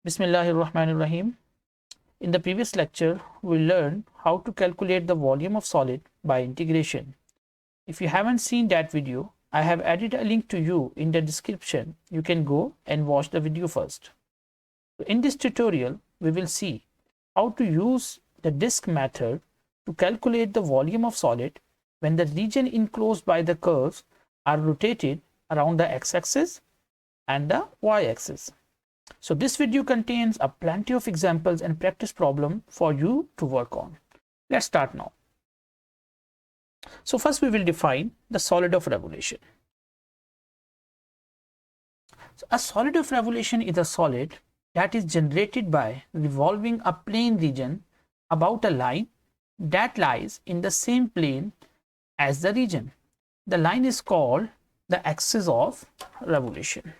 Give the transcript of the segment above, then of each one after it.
Bismillahirrahmanirrahim. In the previous lecture, we learned how to calculate the volume of solid by integration. If you haven't seen that video, I have added a link to you in the description. You can go and watch the video first. In this tutorial, we will see how to use the disk method to calculate the volume of solid when the region enclosed by the curves are rotated around the x-axis and the y-axis. So this video contains a plenty of examples and practice problem for you to work on. Let's start now. So first we will define the solid of revolution. So a solid of revolution is a solid that is generated by revolving a plane region about a line that lies in the same plane as the region. The line is called the axis of revolution.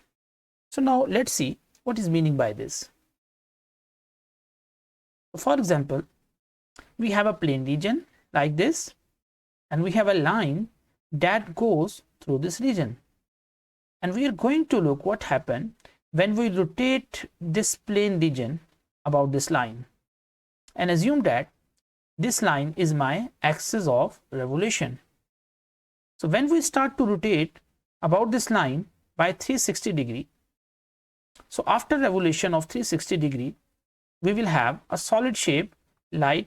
So now let's see what is meaning by this. For example, we have a plane region like this, and we have a line that goes through this region. And we are going to look what happened when we rotate this plane region about this line, and assume that this line is my axis of revolution. So when we start to rotate about this line by 360 degree, so after revolution of 360 degree, we will have a solid shape like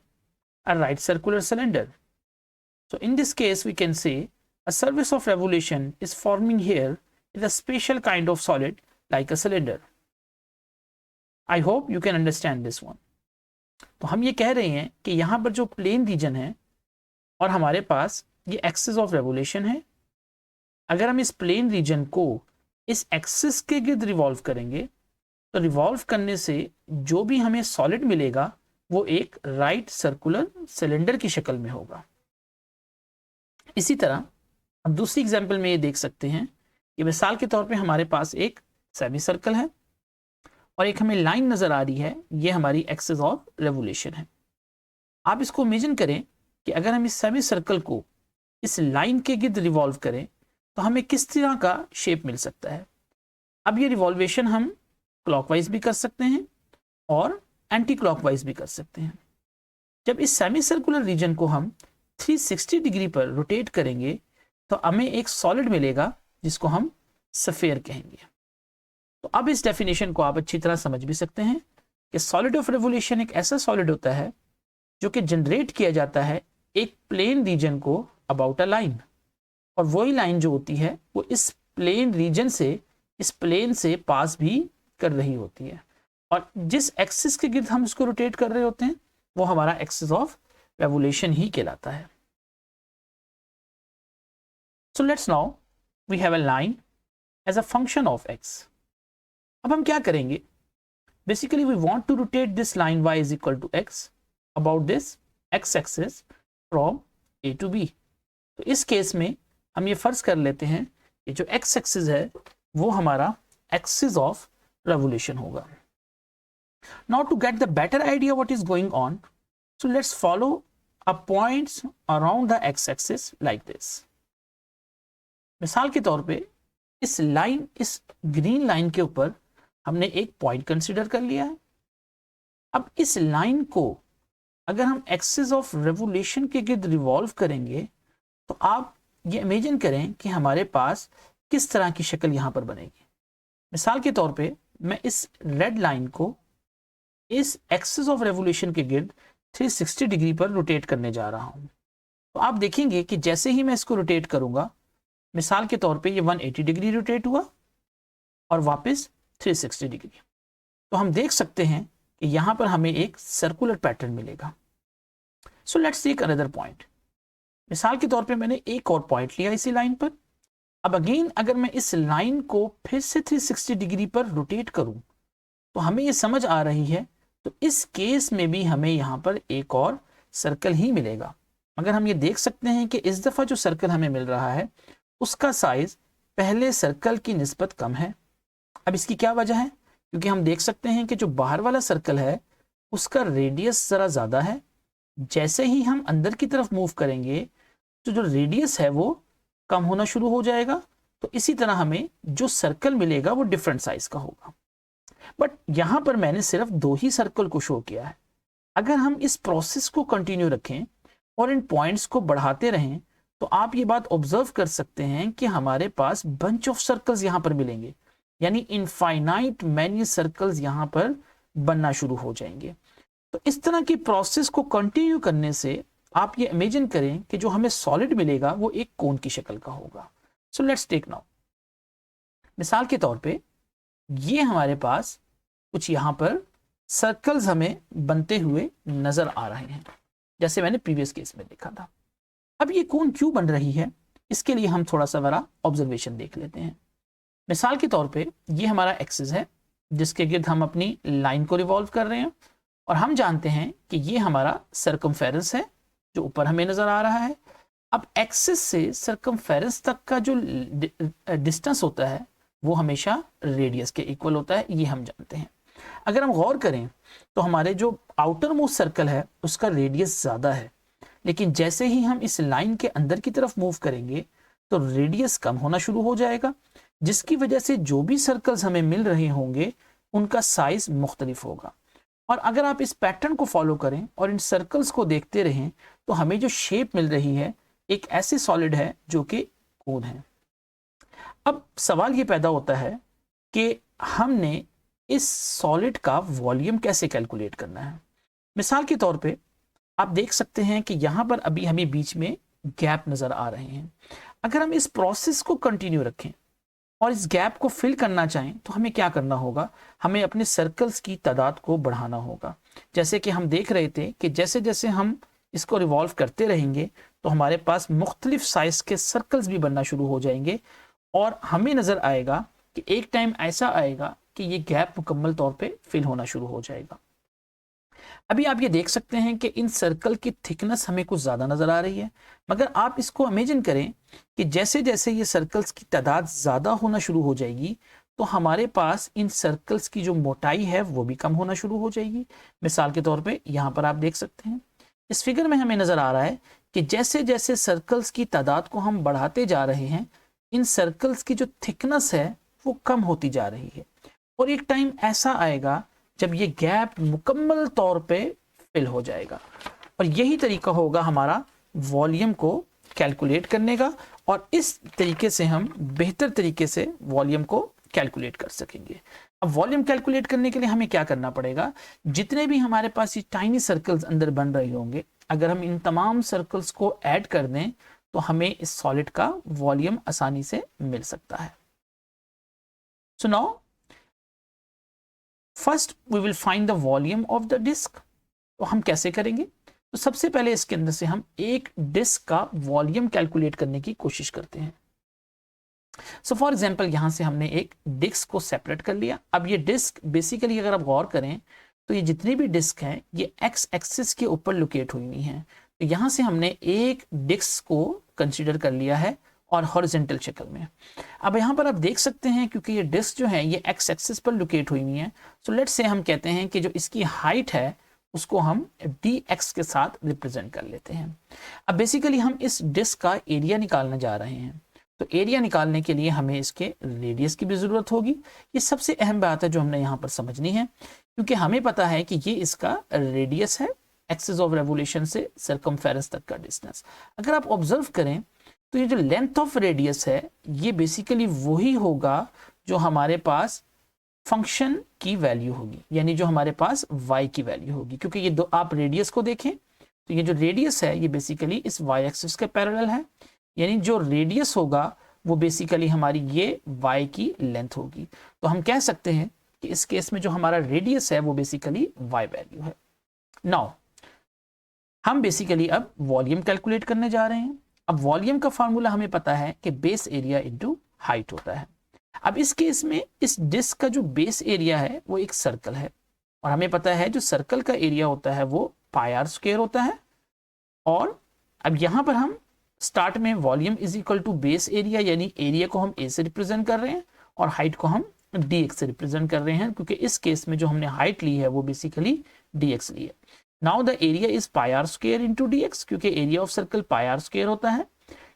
a right circular cylinder. So in this case, we can say a surface of revolution is forming here is a special kind of solid like a cylinder. I hope you can understand this one. तो हम ये कह रहे हैं कि यहाँ पर जो प्लेन रीजन है और हमारे पास ये एक्सिस ऑफ रेवोल्यूशन है, अगर हम इस प्लेन रीजन को इस एक्सिस के गिर्द रिवॉल्व करेंगे तो रिवॉल्व करने से जो भी हमें सॉलिड मिलेगा वो एक राइट सर्कुलर सिलेंडर की शक्ल में होगा। इसी तरह हम दूसरी एग्जांपल में ये देख सकते हैं कि मिसाल के तौर पे हमारे पास एक सेमी सर्कल है और एक हमें लाइन नजर आ रही है, ये हमारी एक्सिस ऑफ रेवोल्यूशन है। आप इसको इमेजिन करें कि अगर हम इस सेमी सर्कल को इस लाइन के गिर्द रिवॉल्व करें तो हमें किस तरह का शेप मिल सकता है। अब ये रिवॉल्वेशन हम क्लॉकवाइज भी कर सकते हैं और एंटी क्लॉकवाइज भी कर सकते हैं। जब इस सेमी सर्कुलर रीजन को हम 360 डिग्री पर रोटेट करेंगे तो हमें एक सॉलिड मिलेगा जिसको हम सफेयर कहेंगे। तो अब इस डेफिनेशन को आप अच्छी तरह समझ भी सकते हैं कि सॉलिड ऑफ रेवोल्यूशन एक ऐसा सॉलिड होता है जो कि जनरेट किया जाता है एक प्लेन रीजन को अबाउट अ लाइन, और वही लाइन जो होती है वो इस प्लेन रीजन से इस प्लेन से पास भी कर रही होती है, और जिस एक्सिस के गिर्द हम इसको रोटेट कर रहे होते हैं वो हमारा एक्सिस ऑफ रेवोल्यूशन ही कहलाता है। So let's now we have a line as a function of x. अब हम क्या करेंगे, basically we want to rotate this line y is equal to x about this x axis from a to b। तो इस case में हम ये फर्ज कर लेते हैं कि जो x एक्सिस है वो हमारा एक्सिस ऑफ revolution होगा। Now to get the better idea what is going on, so let's follow a points around the x-axis like this. मिसाल के तौर पे इस लाइन, इस ग्रीन लाइन के ऊपर हमने एक पॉइंट कंसीडर कर लिया है। अब इस लाइन को अगर हम एक्सिस ऑफ रेवोल्यूशन के गिर्द रिवॉल्व करेंगे तो आप ये इमेजिन करें कि हमारे पास किस तरह की शक्ल यहाँ पर बनेगी। मिसाल के तौर पे मैं इस रेड लाइन को इस एक्सिस ऑफ रेवोल्यूशन के गिर्द 360 डिग्री पर रोटेट करने जा रहा हूं। तो आप देखेंगे कि जैसे ही मैं इसको रोटेट करूंगा, मिसाल के तौर पे ये 180 डिग्री रोटेट हुआ और वापस 360 डिग्री। तो हम देख सकते हैं कि यहां पर हमें एक सर्कुलर पैटर्न मिलेगा। So let's take another point. मिसाल के तौर पे मैंने एक और पॉइंट लिया इसी लाइन पर। अब अगेन अगर मैं इस लाइन को फिर से 360 डिग्री पर रोटेट करूं तो हमें ये समझ आ रही है, तो इस केस में भी हमें यहाँ पर एक और सर्कल ही मिलेगा। मगर हम ये देख सकते हैं कि इस दफ़ा जो सर्कल हमें मिल रहा है उसका साइज पहले सर्कल की निस्बत कम है। अब इसकी क्या वजह है, क्योंकि हम देख सकते हैं कि जो बाहर वाला सर्कल है उसका रेडियस ज़रा ज़्यादा है। जैसे ही हम अंदर की तरफ मूव करेंगे तो जो रेडियस है वो कम होना शुरू हो जाएगा। तो इसी तरह हमें जो सर्कल मिलेगा वो डिफरेंट साइज का होगा। बट यहां पर मैंने सिर्फ 2 ही सर्कल को शो किया है। अगर हम इस प्रोसेस को कंटिन्यू रखें और इन पॉइंट्स को बढ़ाते रहें तो आप ये बात ऑब्जर्व कर सकते हैं कि हमारे पास बंच ऑफ सर्कल्स यहां पर मिलेंगे, यानी इनफाइनाइट मैनी सर्कल्स यहां पर बनना शुरू हो जाएंगे। तो इस तरह की प्रोसेस को कंटिन्यू करने से आप ये इमेजिन करें कि जो हमें सॉलिड मिलेगा वो एक कोन की शक्ल का होगा। सो लेट्स टेक नाउ, मिसाल के तौर पे ये हमारे पास कुछ यहां पर सर्कल्स हमें बनते हुए नजर आ रहे हैं, जैसे मैंने प्रीवियस केस में देखा था। अब ये कोन क्यों बन रही है, इसके लिए हम थोड़ा सा बड़ा ऑब्जर्वेशन देख लेते हैं। मिसाल के तौर पे ये हमारा एक्सिस है जिसके गिर्द हम अपनी लाइन को रिवॉल्व कर रहे हैं, और हम जानते हैं कि ये हमारा सर्कमफेरेंस है जो ऊपर हमें नजर आ रहा है। अब एक्सिस से सर्कमफेरेंस तक का जो डिस्टेंस होता है वो हमेशा रेडियस के इक्वल होता है, ये हम जानते हैं। अगर हम गौर करें तो हमारे जो आउटर मोस्ट सर्कल है उसका रेडियस ज्यादा है, लेकिन जैसे ही हम इस लाइन के अंदर की तरफ मूव करेंगे तो रेडियस कम होना शुरू हो जाएगा, जिसकी वजह से जो भी सर्कल्स हमें मिल रहे होंगे उनका साइज मुख्तलिफ होगा। और अगर आप इस पैटर्न को फॉलो करें और इन सर्कल्स को देखते रहें तो हमें जो शेप मिल रही है एक ऐसे सॉलिड है जो कि कोन है। अब सवाल ये पैदा होता है कि हमने इस सॉलिड का वॉल्यूम कैसे कैलकुलेट करना है। मिसाल के तौर पे आप देख सकते हैं कि यहां पर अभी हमें बीच में गैप नजर आ रहे हैं। अगर हम इस प्रोसेस को कंटिन्यू रखें और इस गैप को फिल करना चाहें तो हमें क्या करना होगा, हमें अपने सर्कल्स की तादाद को बढ़ाना होगा। जैसे कि हम देख रहे थे कि जैसे जैसे हम इसको रिवॉल्व करते रहेंगे तो हमारे पास मुख्तलिफ साइज के सर्कल्स भी बनना शुरू हो जाएंगे, और हमें नजर आएगा कि एक टाइम ऐसा आएगा कि ये गैप मुकम्मल तौर पे फिल होना शुरू हो जाएगा। अभी आप ये देख सकते हैं कि इन सर्कल की थिकनेस हमें कुछ ज्यादा नजर आ रही है, मगर आप इसको इमेजिन करें कि जैसे जैसे ये सर्कल्स की तादाद ज्यादा होना शुरू हो जाएगी तो हमारे पास इन सर्कल्स की जो मोटाई है वो भी कम होना शुरू हो जाएगी। मिसाल के तौर पे यहाँ पर आप देख सकते हैं इस फिगर में हमें नजर आ रहा है कि जैसे जैसे सर्कल्स की तादाद को हम बढ़ाते जा रहे हैं इन सर्कल्स की जो थिकनेस है वो कम होती जा रही है, और एक टाइम ऐसा आएगा जब ये गैप मुकम्मल तौर पे फिल हो जाएगा। और यही तरीका होगा हमारा वॉल्यूम को कैलकुलेट करने का, और इस तरीके से हम बेहतर तरीके से वॉल्यूम को कैलकुलेट कर सकेंगे। अब वॉल्यूम कैलकुलेट करने के लिए हमें क्या करना पड़ेगा, जितने भी हमारे पास ये टाइनी सर्कल्स अंदर बन रहे होंगे अगर हम इन तमाम सर्कल्स को ऐड कर दें तो हमें इस सॉलिड का वॉल्यूम आसानी से मिल सकता है। So now first we will find the volume of the disc. तो हम कैसे करेंगे, तो सबसे पहले इसके अंदर से हम एक डिस्क का वॉल्यूम कैलकुलेट करने की कोशिश करते हैं। सो फॉर एग्जांपल यहां से हमने एक डिस्क को सेपरेट कर लिया। अब ये डिस्क बेसिकली अगर आप गौर करें तो ये जितनी भी डिस्क हैं ये एक्स एक्सिस के ऊपर लोकेट हुई हुई हैं। तो यहां से हमने एक डिस्क को कंसीडर कर लिया है और हॉरिजॉन्टल शक्ल में। अब यहाँ पर आप देख सकते हैं क्योंकि ये डिस्क जो है ये एक्स एक्सिस पर लोकेट हुई हुई है, सो लेट्स से हम कहते हैं कि जो इसकी हाइट है उसको हम dx के साथ रिप्रेजेंट कर लेते हैं। अब बेसिकली हम इस डिस्क का एरिया निकालने जा रहे हैं, तो एरिया निकालने के लिए हमें इसके रेडियस की भी जरूरत होगी। ये सबसे अहम बात है जो हमने यहाँ पर समझनी है, क्योंकि हमें पता है कि ये इसका रेडियस है एक्सिस ऑफ रेवोल्यूशन से सर्कमफेरेंस तक का डिस्टेंस। अगर आप ऑब्जर्व करें तो ये जो लेंथ ऑफ रेडियस है ये बेसिकली वही होगा जो हमारे पास फंक्शन की वैल्यू होगी, यानी जो हमारे पास y की वैल्यू होगी। क्योंकि ये दो आप रेडियस को देखें तो ये जो रेडियस है ये बेसिकली इस y एक्सिस के पैरेलल है, यानी जो रेडियस होगा वो बेसिकली हमारी ये y की लेंथ होगी। तो हम कह सकते हैं कि इस केस में जो हमारा रेडियस है वो बेसिकली y वैल्यू है। नाउ हम बेसिकली अब वॉल्यूम कैलकुलेट करने जा रहे हैं। अब वॉल्यूम का फार्मूला हमें पता है कि बेस एरिया इनटू हाइट होता है। अब इस केस में इस डिस्क का जो बेस एरिया है वो एक सर्कल है, और हमें पता है जो सर्कल का एरिया होता है वो पाई आर स्क्वायर होता है। और अब यहां पर हम स्टार्ट में volume is equal to base area, यानी एरिया को हम ए से रिप्रेजेंट कर रहे हैं और हाइट को हम dx से रिप्रेजेंट कर रहे हैं, क्योंकि इस केस में जो हमने हाइट ली है वो बेसिकली dx ली है। Now the area is pi r square into dx, क्योंकि area of circle pi r square होता है।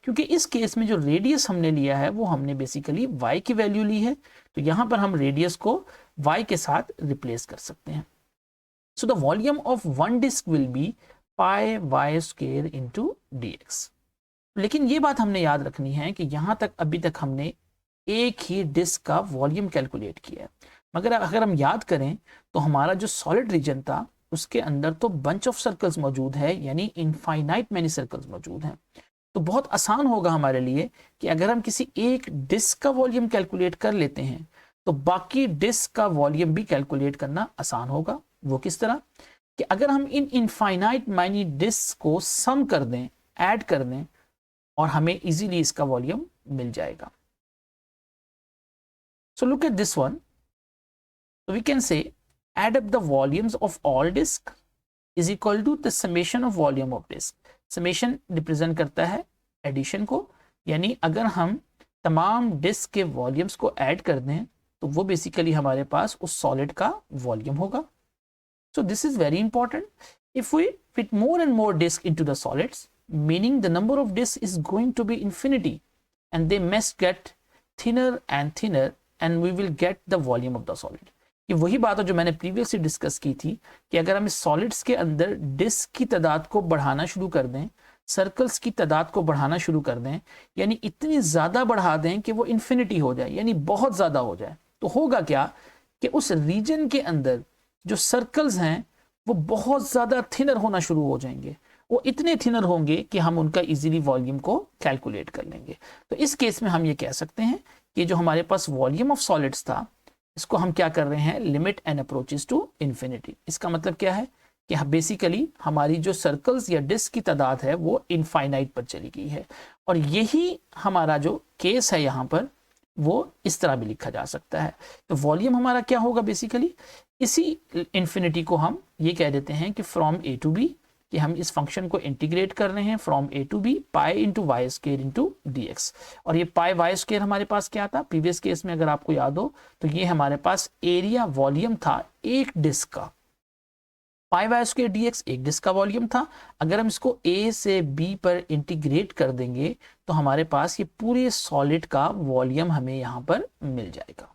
क्योंकि इस केस में जो रेडियस हमने लिया है वो हमने बेसिकली y की वैल्यू ली है, तो यहाँ पर हम रेडियस को y के साथ रिप्लेस कर सकते हैं। So the volume of one disc will be pi y square into dx। लेकिन ये बात हमने याद रखनी है कि यहाँ तक अभी तक हमने एक ही डिस्क का वॉल्यूम कैलकुलेट किया है, मगर अगर हम याद करें तो हमारा जो सॉलिड रीजन था उसके अंदर तो बंच ऑफ सर्कल्स मौजूद है, यानी इनफाइनाइट मैनी सर्कल्स मौजूद हैं। तो बहुत आसान होगा हमारे लिए कि अगर हम किसी एक डिस्क का वॉल्यूम कैलकुलेट कर लेते हैं तो बाकी डिस्क का वॉल्यूम भी कैलकुलेट करना आसान होगा। वो किस तरह कि अगर हम इन इनफाइनाइट मैनी डिस्क को सम कर दें, ऐड कर दें, और हमें इजीली इसका वॉल्यूम मिल जाएगा। So look at this one. So we can say add up the volumes of all disk is equal to the summation of volume of disk. Summation represent करता है एडिशन को, यानी अगर हम तमाम डिस्क के वॉल्यूम्स को ऐड कर दें तो वो बेसिकली हमारे पास उस सॉलिड का वॉल्यूम होगा। So this is very important. If we fit more and more disk into the solids, meaning the number of disks is going to be infinity and they must get thinner and thinner and we will get the volume of the solid. ये वही बात है जो मैंने previously discuss की थी कि अगर हम इस सॉलिड्स के अंदर डिस्क की तादाद को बढ़ाना शुरू कर दें, सर्कल्स की तादाद को बढ़ाना शुरू कर दें, यानी इतनी ज़्यादा बढ़ा दें कि वो इन्फिनिटी हो जाए, यानी बहुत ज़्यादा हो जाए, तो होगा क्या कि उस रीजन के अंदर जो सर्कल्स हैं वो बहुत ज़्यादा थिनर होना शुरू हो जाएंगे। वो इतने थिनर होंगे कि हम उनका इजीली वॉल्यूम को कैलकुलेट कर लेंगे। तो इस केस में हम ये कह सकते हैं कि जो हमारे पास वॉल्यूम ऑफ सॉलिड्स था इसको हम क्या कर रहे हैं, limit and approaches to infinity. इसका मतलब क्या है कि बेसिकली हमारी जो सर्कल्स या डिस्क की तादाद है वो इनफाइनाइट पर चली गई है, और यही हमारा जो केस है यहाँ पर वो इस तरह भी लिखा जा सकता है। तो वॉल्यूम हमारा क्या होगा, बेसिकली इसी इन्फिनिटी को हम ये कह देते हैं कि फ्रॉम ए टू बी, कि हम इस फंक्शन को इंटीग्रेट कर रहे हैं from A to B pi into y square into d x. और ये पाई वाई स्क्वायर हमारे पास क्या था प्रीवियस केस में, अगर आपको याद हो तो ये हमारे पास एरिया वॉल्यूम था एक डिस्क का। पाई वाई स्क्वायर डी एक्स एक डिस्क का वॉल्यूम था। अगर हम इसको ए से बी पर इंटीग्रेट कर देंगे तो हमारे पास ये पूरे सॉलिड का वॉल्यूम हमें यहाँ पर मिल जाएगा।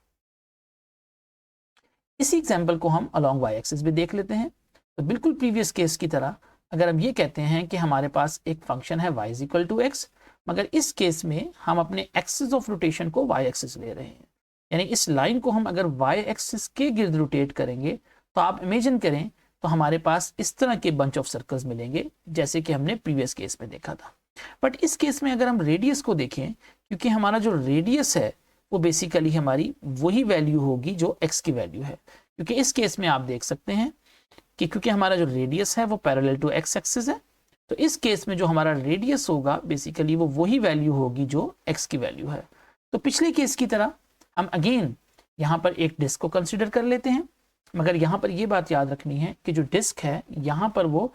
इसी एग्जाम्पल को हम अलॉन्ग वाई एक्सिस भी देख लेते हैं। तो बिल्कुल प्रीवियस केस की तरह अगर हम ये कहते हैं कि हमारे पास एक फंक्शन है y is equal to x, मगर इस केस में हम अपने एक्सिस ऑफ रोटेशन को y एक्सिस ले रहे हैं, यानी इस लाइन को हम अगर y एक्सिस के गिर्द रोटेट करेंगे तो आप इमेजिन करें तो हमारे पास इस तरह के बंच ऑफ सर्कल्स मिलेंगे जैसे कि हमने प्रीवियस केस में देखा था। बट इस केस में अगर हम रेडियस को देखें, क्योंकि हमारा जो रेडियस है वो बेसिकली हमारी वही वैल्यू होगी जो x की वैल्यू है, क्योंकि इस केस में आप देख सकते हैं कि क्योंकि हमारा जो रेडियस है वो पैरेलल टू एक्स एक्सिस है, तो इस केस में जो हमारा रेडियस होगा बेसिकली वो वही वैल्यू होगी जो x की वैल्यू है। तो पिछले केस की तरह हम अगेन यहाँ पर एक डिस्क को कंसिडर कर लेते हैं, मगर यहाँ पर ये बात याद रखनी है कि जो डिस्क है यहाँ पर वो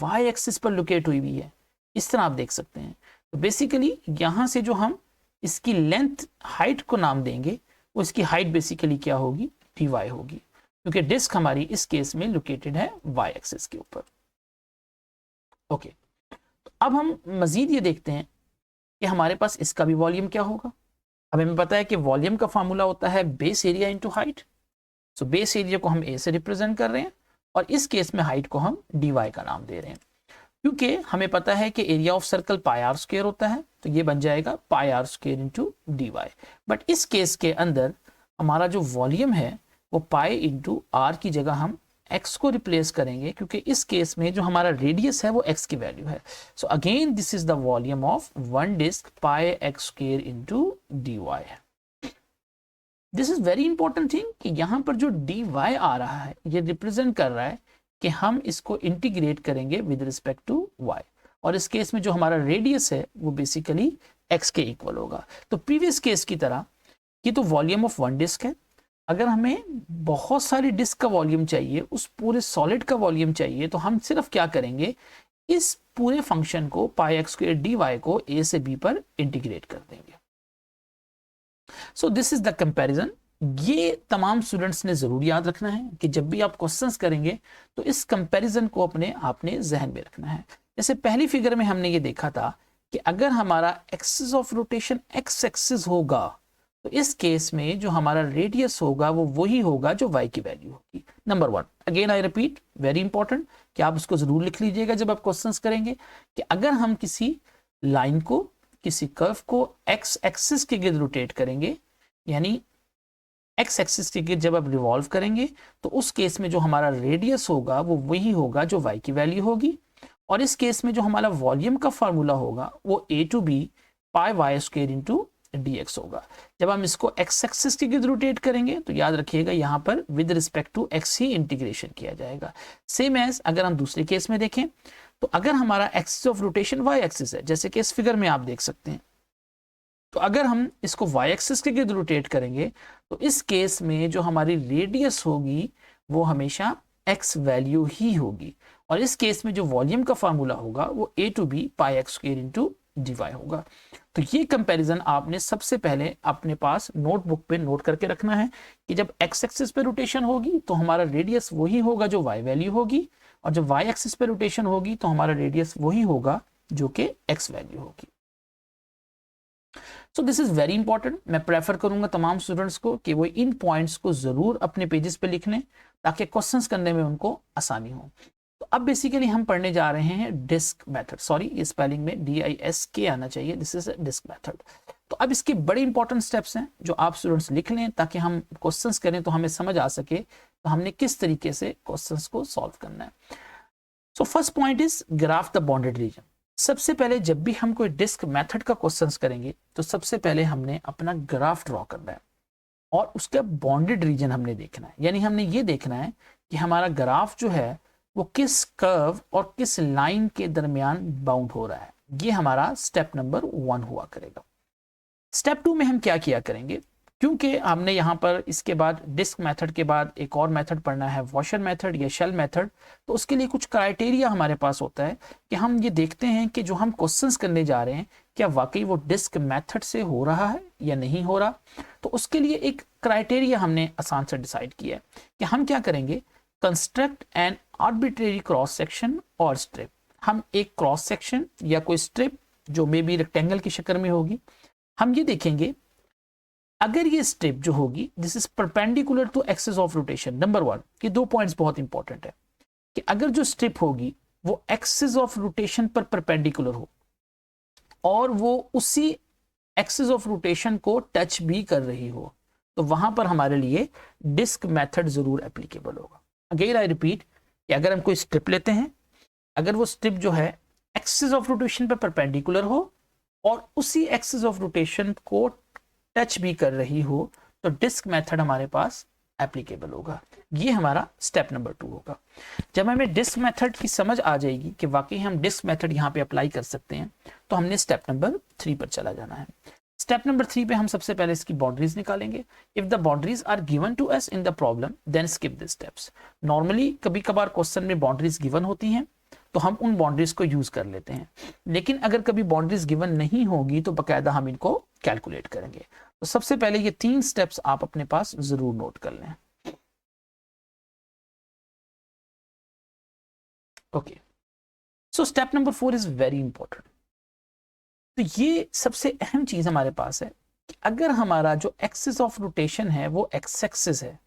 y एक्सिस पर लोकेट हुई हुई है, इस तरह आप देख सकते हैं। तो बेसिकली यहाँ से जो हम इसकी लेंथ हाइट को नाम देंगे वो इसकी हाइट बेसिकली क्या होगी, dy होगी, क्योंकि डिस्क हमारी इस केस में लोकेटेड है y एक्सिस के ऊपर। ओके, तो अब हम मजीद ये देखते हैं कि हमारे पास इसका भी वॉल्यूम क्या होगा। अब हमें पता है कि वॉल्यूम का फार्मूला होता है base area into height. So base area को हम a से रिप्रेजेंट कर रहे हैं और इस केस में हाइट को हम dy का नाम दे रहे हैं, क्योंकि हमें पता है कि area of circle pi r square होता है, तो ये बन जाएगा pi r square into dy। But इस केस के अंदर हमारा जो वॉल्यूम है वो पाई इंटू आर की जगह हम x को रिप्लेस करेंगे, क्योंकि इस केस में जो हमारा रेडियस है वो x की वैल्यू है। So again this is the volume of one disc pi x square into dy है। This is very important thing कि यहाँ पर जो dy आ रहा है ये रिप्रेजेंट कर रहा है कि हम इसको इंटीग्रेट करेंगे विद रिस्पेक्ट टू y, और इस केस में जो हमारा रेडियस है वो बेसिकली x के इक्वल होगा। तो प्रीवियस केस की तरह ये तो वॉल्यूम ऑफ वन डिस्क है, अगर हमें बहुत सारी डिस्क का वॉल्यूम चाहिए, उस पूरे सॉलिड का वॉल्यूम चाहिए, तो हम सिर्फ क्या करेंगे, इस पूरे फंक्शन को पाई एक्स स्क्वायर डी वाई को a से b पर इंटीग्रेट कर देंगे। So this is the comparison. ये तमाम स्टूडेंट्स ने जरूर याद रखना है कि जब भी आप क्वेश्चंस करेंगे तो इस कंपैरिजन को आपने जहन में रखना है। जैसे पहली फिगर में हमने ये देखा था कि अगर हमारा axis of rotation x axis होगा तो इस केस में जो हमारा रेडियस होगा वो वही होगा जो y की वैल्यू होगी। Number 1, again I repeat, very important कि आप उसको जरूर लिख लीजिएगा जब आप क्वेश्चंस करेंगे, कि अगर हम किसी लाइन को, किसी कर्व को x एक्सिस के गिर्द रोटेट करेंगे, यानी x एक्सिस के गिर्द जब आप रिवॉल्व करेंगे, तो उस केस में जो हमारा रेडियस होगा वो वही होगा जो y की वैल्यू होगी। और इस केस में जो हमारा वॉल्यूम का फार्मूला होगा वो a to B pi y square into dx होगा। जब हम इसको x एक्सिस के गिर्द रोटेट करेंगे तो याद रखिएगा यहाँ पर विद रिस्पेक्ट टू x ही इंटीग्रेशन किया जाएगा। सेम एज अगर हम दूसरे केस में देखें, तो अगर हमारा axis of rotation y axis है, जैसे कि इस फिगर में आप देख सकते हैं, तो अगर हम इसको y एक्सिस के गिर्द रोटेट करेंगे तो इस केस में जो हमारी रेडियस होगी वो हमेशा x वैल्यू ही होगी। और इस केस में जो वॉल्यूम का फार्मूला होगा वो a to B pi x square into dy होगा। तो ये कंपैरिजन आपने सबसे पहले अपने पास नोटबुक पे नोट करके रखना है कि जब x एक्सिस पे रोटेशन होगी तो हमारा रेडियस वही होगा जो y वैल्यू होगी, और जब y एक्सिस पे रोटेशन होगी तो हमारा रेडियस वही होगा जो कि x वैल्यू होगी। So this is very important. मैं प्रेफर करूंगा तमाम स्टूडेंट्स को कि वो इन पॉइंट्स को जरूर अपने पेजेस पे लिख लें ताकि क्वेश्चंस करने में उनको आसानी हो। तो अब बेसिकली हम पढ़ने जा रहे हैं डिस्क मेथड। सॉरी, ये स्पेलिंग में DISK आना चाहिए, दिस इज डिस्क मेथड। तो अब इसके बड़े इंपॉर्टेंट स्टेप्स हैं जो आप स्टूडेंट्स लिख लें ताकि हम क्वेश्चंस करें तो हमें समझ आ सके तो हमने किस तरीके से क्वेश्चंस को सॉल्व करना है। So first point is graph the bounded region. सबसे पहले जब भी हम कोई डिस्क मेथड का क्वेश्चंस करेंगे तो सबसे पहले हमने अपना ग्राफ ड्रॉ करना है और उसका बॉन्डेड रीजन हमने देखना है, यानी हमने ये देखना है कि हमारा ग्राफ जो है वो किस कर्व और किस लाइन के दरमियान बाउंड हो रहा है। ये हमारा स्टेप नंबर 1 हुआ करेगा। स्टेप 2 में हम क्या किया करेंगे, क्योंकि हमने यहाँ पर इसके बाद डिस्क मेथड के बाद एक और मेथड पढ़ना है वॉशर मेथड या शेल मेथड, तो उसके लिए कुछ क्राइटेरिया हमारे पास होता है कि हम ये देखते हैं कि जो हम क्वेश्चंस करने जा रहे हैं क्या वाकई वो डिस्क मेथड से हो रहा है या नहीं हो रहा। तो उसके लिए एक क्राइटेरिया हमने आसान से डिसाइड किया है कि हम क्या करेंगे, construct an arbitrary cross section और स्ट्रिप। हम एक क्रॉस सेक्शन या कोई स्ट्रिप जो मे बी रेक्टेंगल की शक्ल में होगी, हम ये देखेंगे अगर ये स्ट्रिप जो होगी this is perpendicular to axis of rotation. Number 1, ये 2 पॉइंट्स बहुत इंपॉर्टेंट है कि अगर जो स्ट्रिप होगी वो एक्सिस ऑफ रोटेशन पर परपेंडिकुलर हो और वो उसी एक्सिस ऑफ रोटेशन को टच भी कर रही हो, तो वहां पर हमारे लिए डिस्क मेथड जरूर एप्लीकेबल होगा। अगेन आई रिपीट कि अगर हम कोई स्ट्रिप लेते हैं, अगर वो स्ट्रिप जो है एक्सिस ऑफ रोटेशन पर परपेंडिकुलर हो और उसी एक्सिस ऑफ रोटेशन को टच भी कर रही हो, तो डिस्क मेथड हमारे पास एप्लीकेबल होगा। ये हमारा स्टेप नंबर 2 होगा। जब हमें डिस्क मेथड की समझ आ जाएगी कि वाकई हम डिस्क मेथड यहाँ पे अप्लाई कर सकते हैं, तो हमने स्टेप नंबर 3 पर चला जाना है। स्टेप नंबर 3 पे हम सबसे पहले इसकी बाउंड्रीज निकालेंगे। If the boundaries are given to us in the problem then skip the steps. Normally कभी कभार क्वेश्चन में बाउंड्रीज गिवन होती हैं तो हम उन बाउंड्रीज को यूज कर लेते हैं, लेकिन अगर कभी बाउंड्रीज गिवन नहीं होगी तो बकायदा हम इनको कैलकुलेट करेंगे। तो सबसे पहले ये 3 स्टेप्स आप अपने पास जरूर नोट कर लें। Okay, so step number 4 is very important. तो ये सबसे अहम चीज हमारे पास है कि अगर हमारा जो एक्सिस ऑफ रोटेशन है वो एक्स एक्सिस है,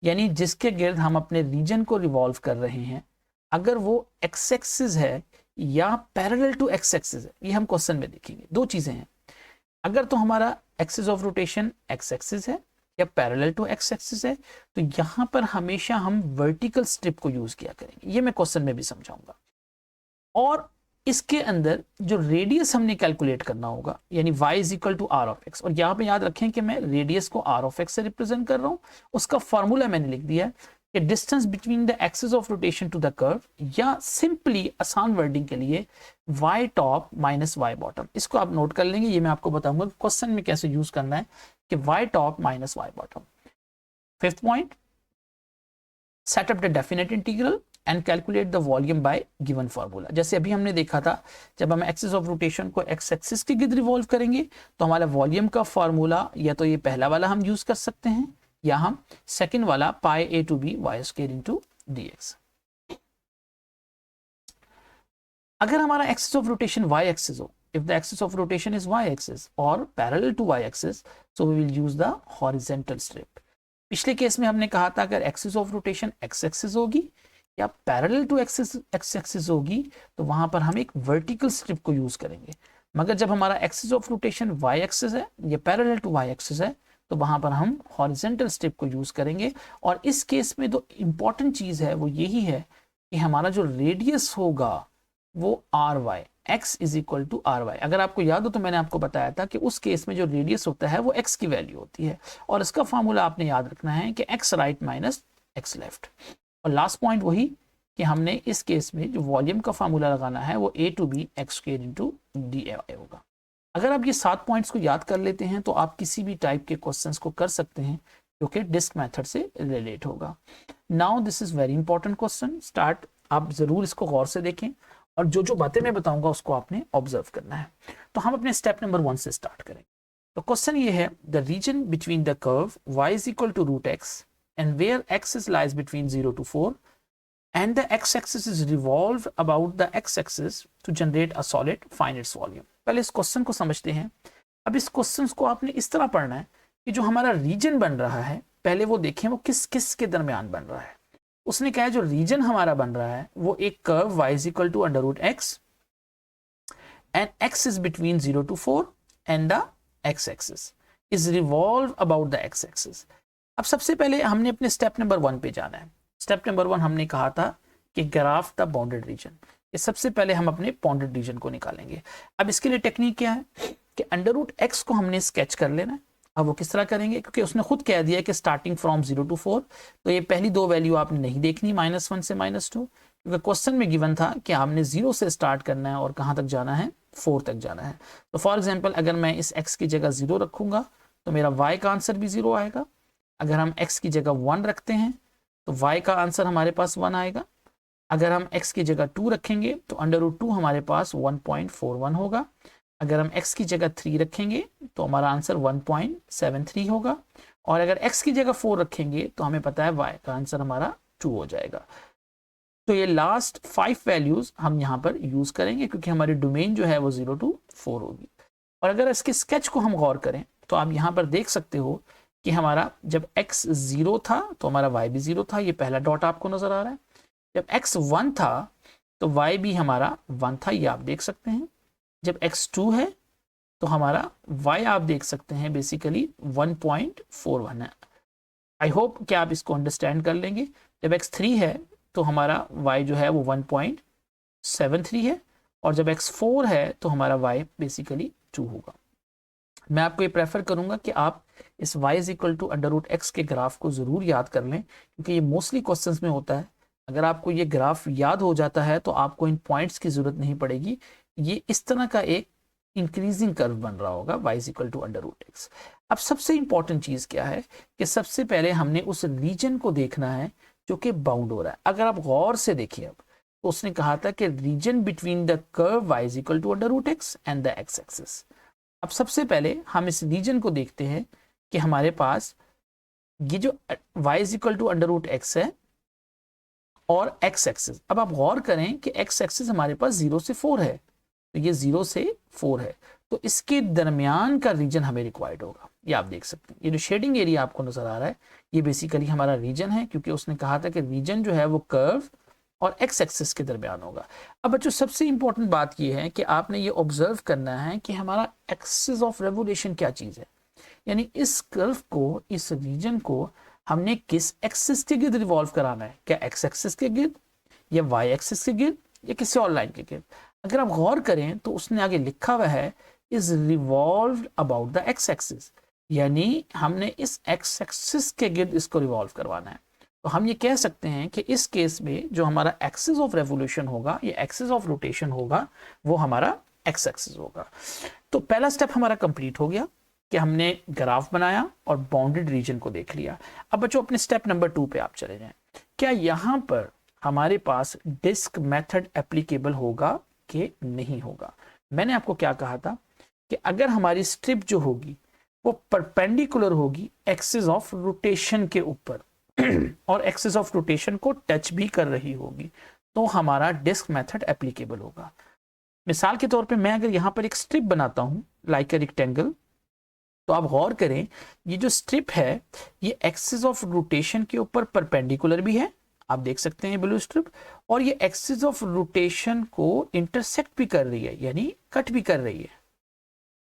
यानी जिसके गिर्द हम अपने रीजन को रिवॉल्व कर रहे हैं, अगर वो एक्स एक्सिस है या पैरेलल टू एक्स एक्सिस है, ये हम क्वेश्चन में देखेंगे। 2 चीजें हैं, अगर तो हमारा axis of rotation x axis है या पैरेलल टू एक्स एक्सिस है, तो यहां पर हमेशा हम वर्टिकल स्ट्रिप को यूज किया करेंगे। ये मैं क्वेश्चन में भी समझाऊंगा। और इसके अंदर जो रेडियस हमने कैलकुलेट करना होगा, यानी y is equal to r of x, और यहाँ पे याद रखें कि मैं रेडियस को आर ऑफ एक्स से रिप्रेजेंट कर रहा हूँ। उसका फॉर्मूला मैंने लिख दिया है कि distance between the axis of rotation to the curve, या सिंपली आसान वर्डिंग के लिए y top minus y bottom. इसको आप नोट कर लेंगे, ये मैं आपको बताऊंगा क्वेश्चन में कैसे यूज करना है कि y top minus y bottom. 5th point, set up the definite integral and calculate the volume by given formula. जैसे अभी हमने देखा था, जब हम एक्सिस ऑफ रोटेशन को एक्स एक्सिस के गिर्द रिवॉल्व करेंगे तो हमारा वॉल्यूम का फार्मूला या तो ये पहला वाला हम यूज कर सकते हैं या हम सेकंड वाला pi a to b y square into dx। अगर हमारा axis of rotation y axis हो, if the axis of rotation is y axis or parallel to y axis, so we will use the horizontal strip. पिछले case में हमने कहा था अगर axis of rotation x axis होगी या parallel to axis x axis होगी तो वहां पर हम एक वर्टिकल स्ट्रिप को यूज करेंगे, मगर जब हमारा axis of rotation y axis है या पैरेलल टू वाई एक्सिस है तो वहां पर हम हॉरिजेंटल स्ट्रिप को यूज करेंगे। और इस केस में जो इंपॉर्टेंट चीज है वो यही है कि हमारा जो रेडियस होगा वो r y, x is equal to r y. अगर आपको याद हो तो मैंने आपको बताया था कि उस केस में जो रेडियस होता है वो एक्स की वैल्यू होती है, और इसका फॉर्मूला आपने याद रखना है कि x right minus x left. और लास्ट पॉइंट वही कि हमने इस केस में जो वॉल्यूम का फॉर्मूला लगाना है वो a to b x square into d a होगा। अगर आप ये 7 पॉइंट्स को याद कर लेते हैं तो आप किसी भी टाइप के क्वेश्चंस को कर सकते हैं जो कि डिस्क मेथड से रिलेट होगा। Now this is very important question, start आप जरूर इसको गौर से देखें और जो जो बातें मैं बताऊंगा उसको आपने ऑब्जर्व करना है। तो हम अपने स्टेप नंबर 1 से स्टार्ट करेंगे। तो क्वेश्चन ये है, the region between the curve y is equal to root x and where axis lies between 0 to 4 and the x-axis is revolve about the x-axis to generate a solid, find its volume। पहले इस question को समझते हैं। अब इस question को आपने इस तरह पढ़ना है कि जो हमारा रीजन बन रहा है पहले वो देखें वो किस किस के दरमियान बन रहा है। उसने कहा है जो रीजन हमारा बन रहा है वो एक curve y is equal to under root x and x is between 0 to 4 and the x-axis is revolve about the x-axis। अब सबसे पहले हमने अपने स्टेप नंबर 1 पे जाना है। स्टेप नंबर 1 हमने कहा था कि ग्राफ द बाउंडेड रीजन। ये सबसे पहले हम अपने बाउंडेड रीजन को निकालेंगे। अब इसके लिए टेक्निक क्या है कि अंडर रूट एक्स को हमने स्केच कर लेना है। अब वो किस तरह करेंगे, क्योंकि उसने खुद कह दिया कि स्टार्टिंग फ्रॉम 0 to 4, तो ये पहली 2 वैल्यू आपने नहीं देखनी -1 से -2, क्योंकि क्वेश्चन में गिवन था कि हमने 0 से स्टार्ट करना है और कहाँ तक जाना है, 4 तक जाना है। तो फॉर एग्जाम्पल अगर मैं इस x की जगह 0 रखूंगा तो मेरा y का आंसर भी 0 आएगा। अगर हम x की जगह 1 रखते हैं तो y का आंसर हमारे पास 1 आएगा। अगर हम x की जगह 2 रखेंगे तो अंडर रूट 2 हमारे पास 1.41 होगा। अगर हम x की जगह 3 रखेंगे तो हमारा आंसर 1.73 होगा। और अगर x की जगह 4 रखेंगे तो हमें पता है y का आंसर हमारा 2 हो जाएगा। तो ये लास्ट 5 वैल्यूज हम यहाँ पर यूज करेंगे क्योंकि हमारी डोमेन जो है वो 0 to 4 होगी। और अगर इसके स्केच को हम गौर करें तो आप यहाँ पर देख सकते हो कि हमारा जब x 0 था तो हमारा y भी 0 था, ये पहला डॉट आपको नजर आ रहा है। जब x 1 था तो y भी हमारा 1 था, ये आप देख सकते हैं। जब x 2 है तो हमारा y आप देख सकते हैं बेसिकली 1.41 है। आई होप कि आप इसको अंडरस्टैंड कर लेंगे। जब x 3 है तो हमारा y जो है वो 1.73 है, और जब x 4 है तो हमारा y बेसिकली 2 होगा। मैं आपको ये प्रेफर करूंगा कि आप इस y is equal to under root x के ग्राफ को जरूर याद कर लें, क्योंकि ये मोस्टली क्वेश्चंस में होता है। अगर आपको ये ग्राफ याद हो जाता है तो आपको इन पॉइंट्स की जरूरत नहीं पड़ेगी। ये इस तरह का एक इंक्रीजिंग कर्व बन रहा होगा y is equal to under root x. अब सबसे इंपॉर्टेंट चीज क्या है कि सबसे पहले हमने उस रीजन को देखना है जो कि बाउंड हो रहा है। अगर आप गौर से देखिए अब तो उसने कहा था कि region between the curve y is equal to under root x and the x axis. अब सबसे पहले हम इस रीजन को देखते हैं कि हमारे पास ये जो y is equal to under root x है और x एक्सिस। अब आप गौर करें कि x एक्सिस हमारे पास 0 से 4 है, तो ये 0 से 4 है, तो इसके दरमियान का रीजन हमें रिक्वायर्ड होगा। ये आप देख सकते हैं, ये जो शेडिंग एरिया आपको नजर आ रहा है ये बेसिकली हमारा रीजन है, क्योंकि उसने कहा था कि रीजन जो है वो कर्व और x एक्सिस के दरमियान होगा। अब बच्चों सबसे इंपॉर्टेंट बात ये है कि आपने ये ऑब्जर्व करना है कि हमारा एक्सिस ऑफ रेवोल्यूशन क्या चीज है, यानी इस कर्व को, इस रीजन को हमने किस एक्सिस के गिर्द रिवॉल्व कराना है, क्या x एक्सिस के गिर्द या y एक्सिस के गिर्द या किसी और लाइन के गिर्द। अगर आप गौर करें तो उसने आगे लिखा हुआ है is revolved about the x axis, यानी हमने इस x एक्सिस के गिर्द इसको रिवॉल्व करवाना है। तो हम ये कह सकते हैं कि इस केस में जो हमारा एक्सिस ऑफ रेवोल्यूशन होगा या एक्सिस ऑफ रोटेशन होगा वो हमारा x एक्सिस होगा। तो पहला स्टेप हमारा कंप्लीट हो गया कि हमने ग्राफ बनाया और बाउंडेड रीजन को देख लिया। अब बच्चों अपने स्टेप नंबर 2 पे आप चले जाएं। क्या यहाँ पर हमारे पास डिस्क मेथड एप्लीकेबल होगा कि नहीं होगा? मैंने आपको क्या कहा था कि अगर हमारी स्ट्रिप जो होगी वो परपेंडिकुलर होगी एक्सिस ऑफ रोटेशन के ऊपर और एक्सिस ऑफ रोटेशन को टच भी कर रही होगी तो हमारा डिस्क मेथड एप्लीकेबल होगा। मिसाल के तौर पे मैं अगर यहाँ पर एक स्ट्रिप बनाता हूँ लाइक अ रेक्टेंगल, तो आप गौर करें, ये जो स्ट्रिप है ये एक्सिस ऑफ रोटेशन के ऊपर परपेंडिकुलर भी है, आप देख सकते हैं ब्लू स्ट्रिप, और ये एक्सिस ऑफ रोटेशन को इंटरसेक्ट भी कर रही है, यानी कट भी कर रही है।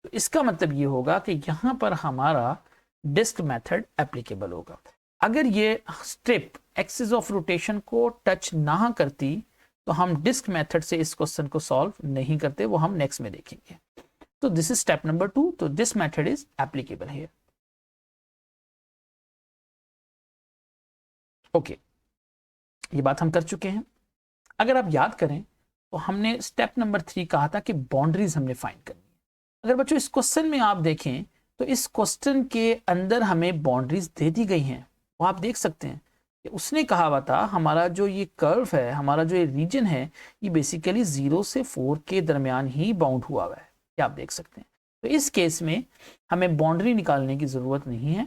तो इसका मतलब ये होगा कि यहां पर हमारा डिस्क मेथड एप्लीकेबल होगा। अगर ये स्ट्रिप एक्सिस ऑफ रोटेशन को टच ना करती तो हम डिस्क मेथड से इस क्वेश्चन को सॉल्व नहीं करते, वो हम नेक्स्ट में देखेंगे। तो दिस इज स्टेप नंबर 2, तो this method is applicable here. Okay, ये बात हम कर चुके हैं। अगर आप याद करें तो हमने स्टेप नंबर 3 कहा था कि बाउंड्रीज हमने फाइंड करनी है। अगर बच्चों इस क्वेश्चन में आप देखें तो इस क्वेश्चन के अंदर हमें बाउंड्रीज दे दी गई हैं, वो आप देख सकते हैं कि उसने कहा हुआ था हमारा जो ये कर्व है, हमारा जो ये रीजन है, ये बेसिकली 0 से 4 के दरमियान ही बाउंड हुआ हुआ है, ये आप देख सकते हैं। तो इस केस में हमें बाउंड्री निकालने की जरूरत नहीं है,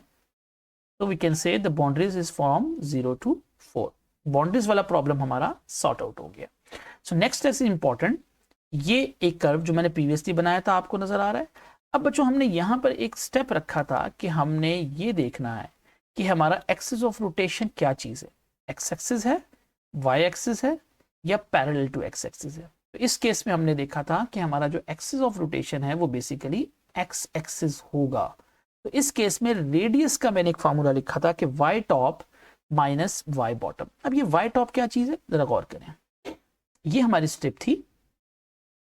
तो we can say the boundaries is from 0 to 4। Boundaries वाला प्रॉब्लम हमारा सॉर्ट आउट हो गया। सो नेक्स्ट इज इंपॉर्टेंट, ये एक कर्व जो मैंने प्रीवियसली बनाया था आपको नजर आ रहा है। अब बच्चों हमने यहाँ पर एक स्टेप रखा था कि हमने ये देखना है कि हमारा एक्सिस ऑफ रोटेशन क्या चीज है, एक्स एक्सिस है, वाई एक्सिस है, या पैरेलल टू एक्स एक्सिस है। तो इस केस में हमने देखा था कि हमारा जो एक्सिस ऑफ रोटेशन है वो बेसिकली एक्स एक्सिस होगा। तो इस केस में रेडियस का मैंने एक फॉर्मूला लिखा था कि y top minus y bottom. अब ये वाई टॉप क्या चीज है जरा गौर करें, ये हमारी स्ट्रिप थी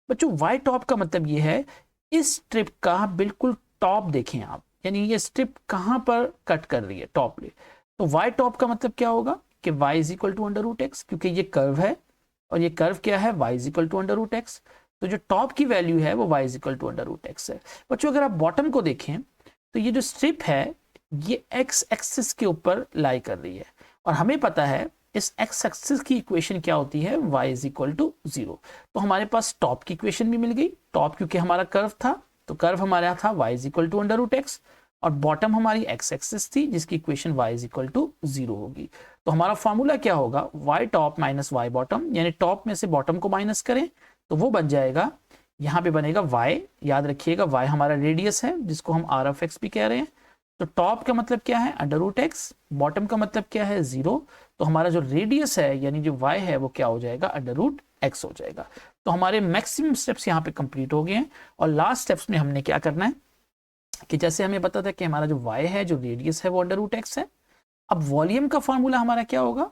बच्चों। वाई टॉप का मतलब ये है इस स्ट्रिप का बिल्कुल टॉप देखें आप, यानी ये स्ट्रिप कहां पर कट कर रही है, टॉप ले। तो वाई टॉप का मतलब क्या होगा कि y is equal to under root x, क्योंकि ये कर्व है और ये कर्व क्या है, y is equal to under root x. तो जो टॉप की वैल्यू है वो y is equal to under root x है। बच्चों अगर आप बॉटम को देखें तो ये जो स्ट्रिप है ये एक्स एक्सिस के ऊपर लाई कर रही है, और हमें पता है इस एक्स एक्सिस की इक्वेशन क्या होती है, y इज इक्वल टू 0। तो हमारे पास टॉप की इक्वेशन भी मिल गई, टॉप क्योंकि हमारा कर्व था तो कर्व हमारा था y is equal to under root x, और बॉटम हमारी एक्स एक्सिस थी जिसकी equation y is equal to 0 होगी। तो हमारा फॉर्मूला क्या होगा, y top minus y bottom, यानी टॉप में से बॉटम को माइनस करें तो वो बन जाएगा, यहाँ पे बनेगा y, याद रखिएगा y हमारा रेडियस है जिसको हम r ऑफ x भी कह रहे हैं। तो टॉप का मतलब क्या है अंडर रूट एक्स, बॉटम का मतलब क्या है 0। तो हमारा जो रेडियस है यानी जो y है वो क्या हो जाएगा, अंडर रूट एक्स हो जाएगा। तो हमारे मैक्सिमम स्टेप्स यहाँ पे कंप्लीट हो गए हैं, और लास्ट स्टेप्स में हमने क्या करना है कि जैसे हमें पता था कि हमारा जो y है, जो रेडियस है वो अंडर रूट एक्स है। अब वॉल्यूम का फॉर्मूला हमारा क्या होगा,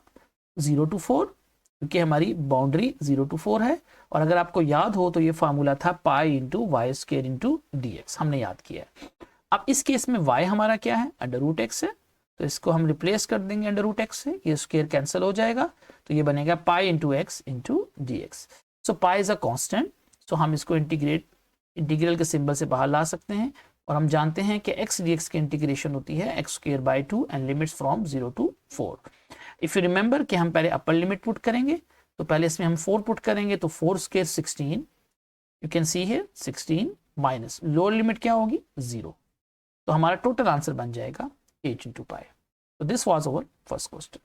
0 to 4, क्योंकि हमारी बाउंड्री 0 to 4 है। और अगर आपको याद हो तो ये फॉर्मूला था pi into y square into d x, हमने याद किया है। अब इस केस में y हमारा क्या है, अंडर रूट एक्स है, तो इसको हम रिप्लेस कर देंगे अंडर रूट एक्स से, ये स्क्वायर कैंसिल हो जाएगा, तो ये बनेगा pi into x into d x. So pi is a constant, so हम इसको इंटीग्रल के सिंबल से बाहर ला सकते हैं, और हम जानते हैं कि x dx की इंटीग्रेशन होती है x square by 2 and limits from 0 to 4। If you remember कि हम पहले अपर लिमिट पुट करेंगे, तो पहले इसमें हम 4 पुट करेंगे, तो 4 square 16, you can see here 16 minus lower limit क्या होगी 0, तो हमारा टोटल आंसर बन जाएगा h into पाई। तो this was our first question.